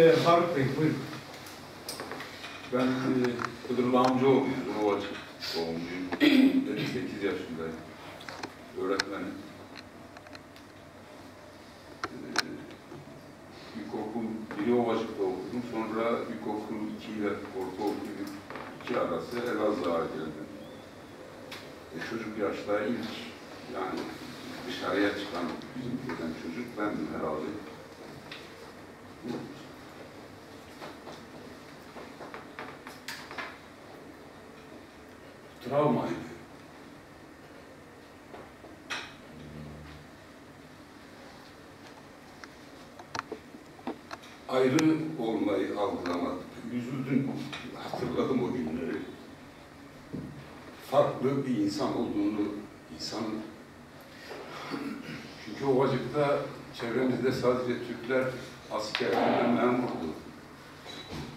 Faruk Bey, buyurun. Ben Kıdırlı amcaoğluyum, Ovacık doğumluyum. 58 yaşındayım. Öğretmenim. İlkokul 1'i Ovacık'ta okudum. Sonra ilkokul 2 ile ortaokul 2 arası Elazığ'a geldim. Çocuk yaşta ilk yani dışarıya çıkan bizim köyden çocuk bendim herhalde. Travmaydı. Ayrı olmayı algılamadım. Üzüldüm, hatırladım o günleri. Farklı bir insan olduğunu, çünkü Ovacık'ta çevremizde sadece Türkler askerlerle memurdu.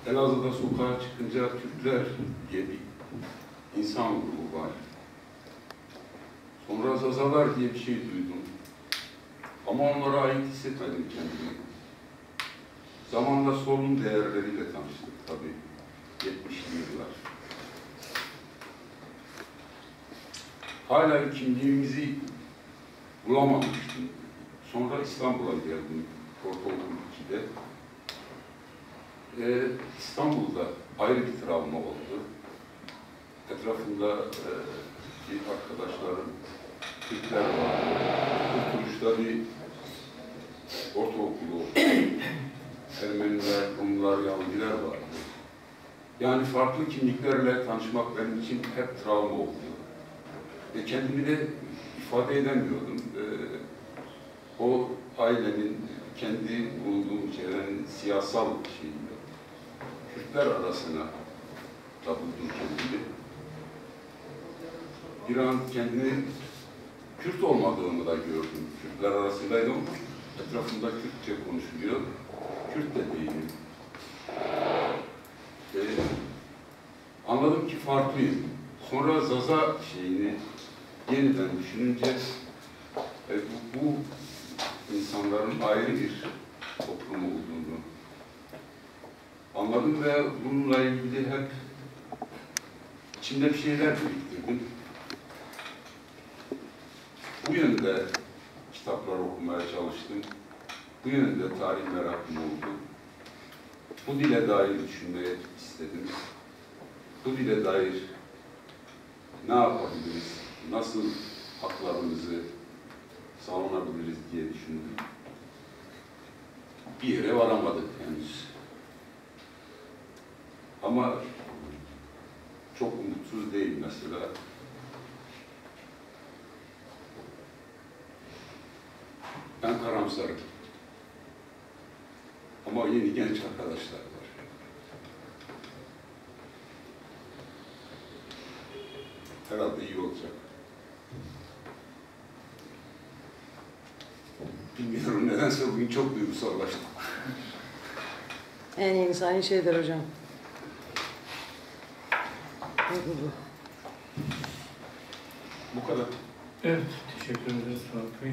Elazığ'da sokağa çıkınca Türkler diye bir insan grubu var. Sonra Zazalar diye bir şey duydum. Ama onlara ait hissetmedim kendimi. Zamanla solun değerleriyle tanıştık tabii. 70'li yıllar. Hala kimliğimizi bulamamıştım. Sonra İstanbul'a geldim. Ortaokul 2'de. İstanbul'da ayrı bir travma oldu. Etrafında bir arkadaşlarım, Türkler vardı. Kurtuluş'ta bir ortaokulu okudum. Ermeniler, Rumlar, Yahudiler vardı. Yani farklı kimliklerle tanışmak benim için hep travma oldu. Kendimi de ifade edemiyordum. O ailenin, kendi bulunduğum çevrenin siyasal şeyiyle, Kürtler arasına da buldum kendimi. Bir an kendimi Kürt olmadığımı da gördüm. Kürtler arasındaydım ama etrafımda Kürtçe konuşuluyor. Kürt de değilim. Anladım ki farklıyım. Sonra Zaza şeyini yeniden düşününce bu insanların ayrı bir toplum olduğunu anladım ve bununla ilgili hep içimde bir şeyler biriktirdim. Bu yönde kitaplar okumaya çalıştım. Bu yönde tarih merakım oldu. Bu dile dair düşünmeye istedim. Bu dile dair ne yapabiliriz, nasıl haklarımızı savunabiliriz diye düşündüm. Bir yere varamadık henüz. Ama çok umutsuz değil mesela. Ben karamsarım. Ama yeni genç arkadaşlar var. Herhalde iyi olacak. Bilmiyorum nedense bugün çok duygusallaştım. En insani şeydir hocam. Bu kadar. Evet, teşekkür ederiz Faruk Bey.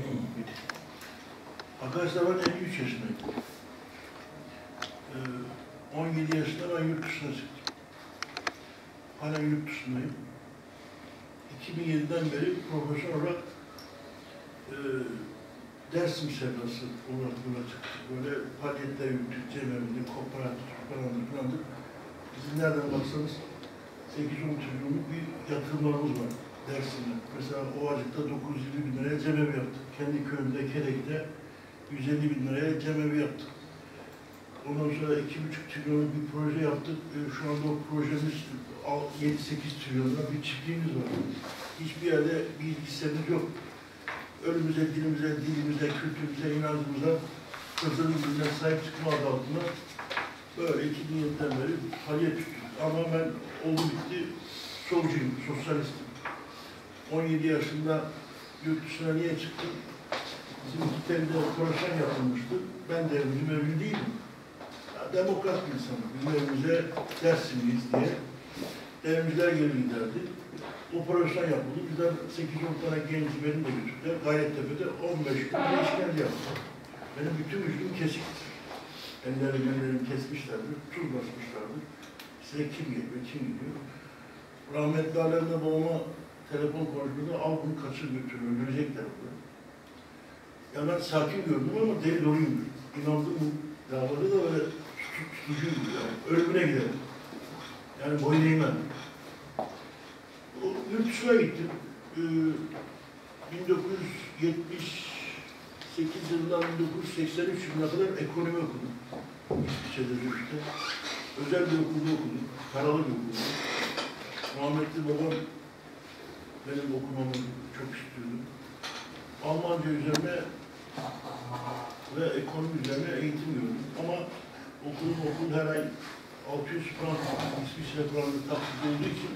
Arkadaşlar ben 53 yaşındayım. 17 yaşında ben yurt dışına çıktım. Hala yurt dışındayım. 2007'den beri profesyonel olarak Dersim sevdası olarak yola çıktık. Böyle faaliyetler yürüttük, cemevinde, kooperatif, falandır. Bizim nereden baksanız 8-10 trilyonluk bir yatırımlarımız var Dersim'de. Mesela Ovacık'ta 920 bin liraya cemevi yaptık. Kendi köyümde, Kerek'te 150 bin liraya cemevi yaptık. Ondan sonra 2,5 trilyonluk bir proje yaptık. Şu anda o projemiz 7-8 trilyonluk bir çiftliğimiz var. Hiçbir yerde bir ilgisimiz yok. Ölümüze, dilimize, kültürümüze, inancımıza, kızılımıza sahip çıkma adı altında böyle 2007'den beri faaliyet tuttuk. Ama ben oldu bitti solcuyum, sosyalistim. 17 yaşında yurt dışına niye çıktım? Bizim ülkemde operasyon yapılmıştı. Ben de bizim evli değilim. Ya, demokrat bir insanım. Bizim evimize Dersimliyiz diye. Evimizler geri giderdi. Operasyon yapıldı. Bizden 8-10 tane genç benim de götürdüler. Gayrettepe'de 15 gün işkence yaptı. Benim bütün vücudum kesikti. ellerini kesmişlerdir, tuz basmışlardır. Size kim geliyor, kim gidiyor? Rahmetli alemde babama telefon konuşmada al bunu kaçır götür, öldürecekler bunu. Ya ben sakin gördüm ama deli doluyum. İnandım bu davaları da böyle tutucuyum yani. Ölümüne giderim. Yani boyun eğmem. Yurt dışına gittim. 1978 yılından 1983 yılına kadar ekonomi okudum. İsviçre'de Zürch'te. Özel bir okulda okudum. Paralı bir okulda. Rahmetli babam benim okumamı çok istiyordu. Almanca üzerine ve ekonomi üzerine eğitim gördüm. Ama okul her ay 600 frank İsviçre franğı taksit olduğu için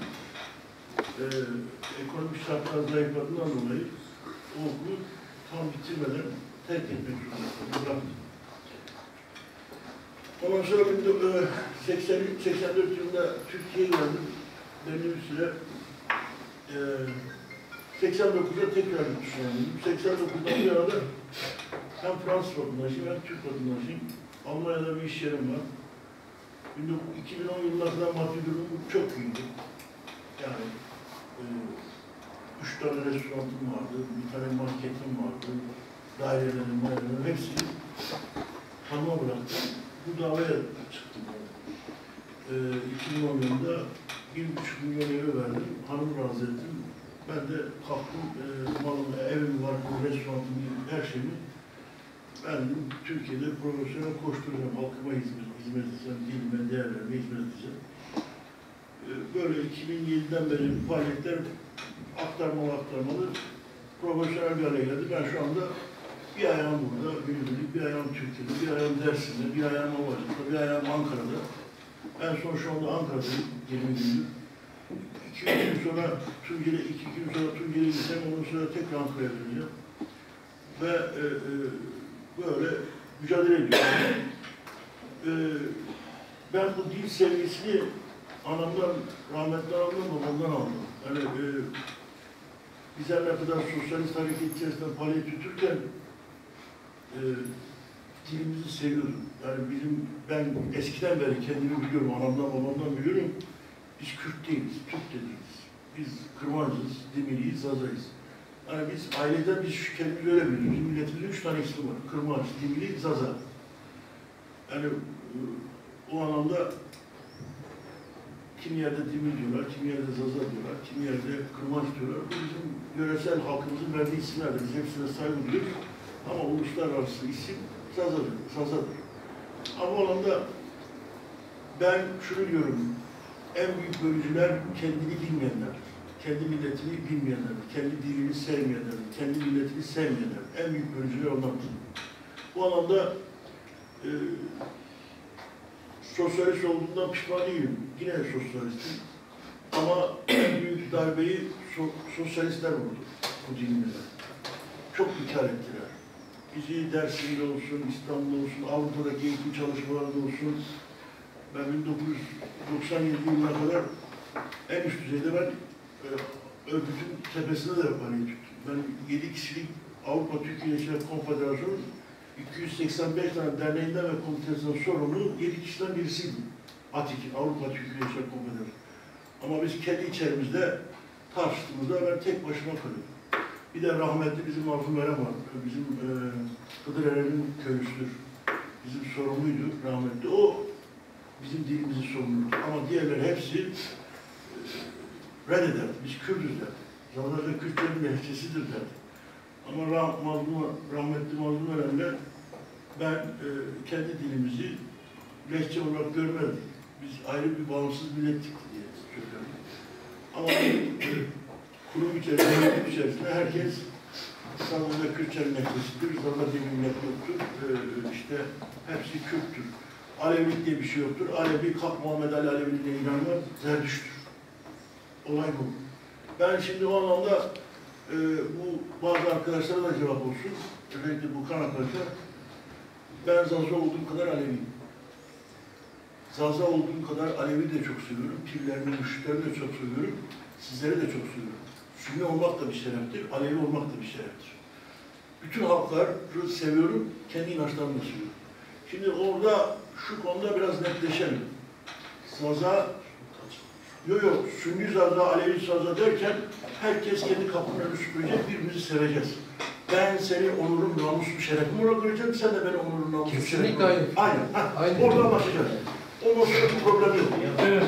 ekonomik şartlar zayıfladığından dolayı o okulu tam bitirmeden terk etmek zorunda bıraktım. Ondan sonra 1984 yılında Türkiye'ye geldim. Belli bir süre 89'da tekrar yurt dışına geldim. 89'dan bir arada hem Fransız vatandaşıyım hem Türk vatandaşıyım. Almanya'da bir iş yerim var. 2010 yılına kadar maddi durumum çok iyiydi. Yani 3 tane restoranım vardı, bir tane marketim vardı, dairelerim, hepsini hanıma bıraktım. Bu davaya çıktım. 2010 yılında 1,5 milyon euro verdim, hanımı razı ettim. Ben de kalktım, malımı, evim var, restoranım, her şeyimi verdim. Türkiye'de profesyonel koşturacağım, halkıma hizmet edeceğim, dilime, değerlerime hizmet edeceğim. Böyle 2007'den beri faaliyetler aktarmalı profesyonel bir hale geldi. Ben şu anda bir ayağım burada, günübirlik, bir ayağım Türkiye'de, bir ayağım Dersim'de, bir ayağım Ovacık'ta, bir ayağım Ankara'da. En son şu anda Ankara'dayım, 20 gündür. 2 gün sonra Tunceli'ye gideceğim, ondan sonra tekrar Ankara'ya döneceğim. Ve böyle mücadele ediyorum. Ben bu dil sevgisini anamdan, rahmetli anamdan, babamdan aldım. Yani bizler ne kadar sosyalist hareket içerisinde faaliyet tuturken dilimizi seviyordum. Yani ben eskiden beri kendimi biliyorum, anamdan, babamdan biliyorum. Biz Kürt değiliz, Türk de değiliz. Biz Kırmancıyız, Dimiliyiz, Zazayız. Yani biz aileden kendimizi öyle biliyoruz. Bizim milletimizin 3 tane ismi var. Kırmanç, Dimili, Zaza. Yani o anlamda kim yerde Dimili diyorlar, kim yerde Zaza diyorlar, kim yerde Kırmanç diyorlar. Bu bizim yöresel halkımızın verdiği isimlerdir. Biz hepsine saygı duyuyoruz. Ama uluslararası isim Zazadır. Ama o anlamda ben şunu diyorum, en büyük bölücüler kendini bilmeyenlerdir. Kendi milletini bilmeyenlerdir, kendi dilini sevmeyenlerdir, kendi milletini sevmeyenlerdir. En büyük bölücüler onlardır. Bu anlamda sosyalist olduğundan pişman değilim. Yine sosyalistim. Ama en büyük darbeyi sosyalistler vurdu bu dinimize. Çok ithal ettiler. Bizi Dersim'de olsun, İstanbul'da olsun, Avrupa'daki eğitim çalışmalarında olsun. Ben 1997 yılına kadar en üst düzeyde ben örgütün tepesinde de faaliyet tuttum. Ben 7 kişilik Avrupa Türkiye İlişkiler Konfederasyonu 285 tane derneğinden ve komitesinden sorumlu 7 kişiden birisiydim. ATİK, Avrupa Türkiye İlişkiler Konfederasyonu. Ama biz kendi içerimizde tartıştığımızda ben tek başıma kalıyorum. Bir de rahmetli bizim Mazlum Eren var. Bizim Hıdır Eren'in köylüsüdür. Bizim sorumluydu rahmetli. O bizim dilimizin sorumluydu. Ama diğerleri hepsi reddederdi. Biz Kürdüz derdi. Zaten Kürtlerin lehçesidir derdi. Ama rahmetli Mazlum Eren'le ben kendi dilimizi lehçe olarak görmedik. Biz ayrı bir bağımsız millettik diye söylüyorum. Ama kurum içerisinde herkes Sazlı'da Kürtçenin lehçesidir, Zaza'da bir millet yoktur. İşte hepsi Kürttür. Alevilik diye bir şey yoktur. Alevi, Kalk Muhammed Ali Aleviliğine inanmaz, Zerdüştür. Olay bu. Ben şimdi o anlamda bu bazı arkadaşlara da cevap olsun. Özellikle bu kan arkadaşlar. Ben Zaza olduğum kadar Aleviyim. Zaza olduğum kadar Alevi de çok seviyorum. Pirlerini, müşriklerini de çok seviyorum. Sizleri de çok seviyorum. Sünni olmak da bir şereftir, Alevi olmak da bir şereftir. Bütün halkları seviyorum, kendi inançlarımı da seviyorum. Şimdi orada şu konuda biraz netleşelim. Saza, Sünni saza, Alevi saza derken herkes kendi kapının önünü süpürecek, birbirimizi seveceğiz. Ben seni onurum, namusum, şerefim olarak göreceğim, sen de beni onurum, namusum, şerefim olarak. Kesinlikle aynı. Aynen. Oradan başlayacağız. Ondan sonra bir problem yok. Evet.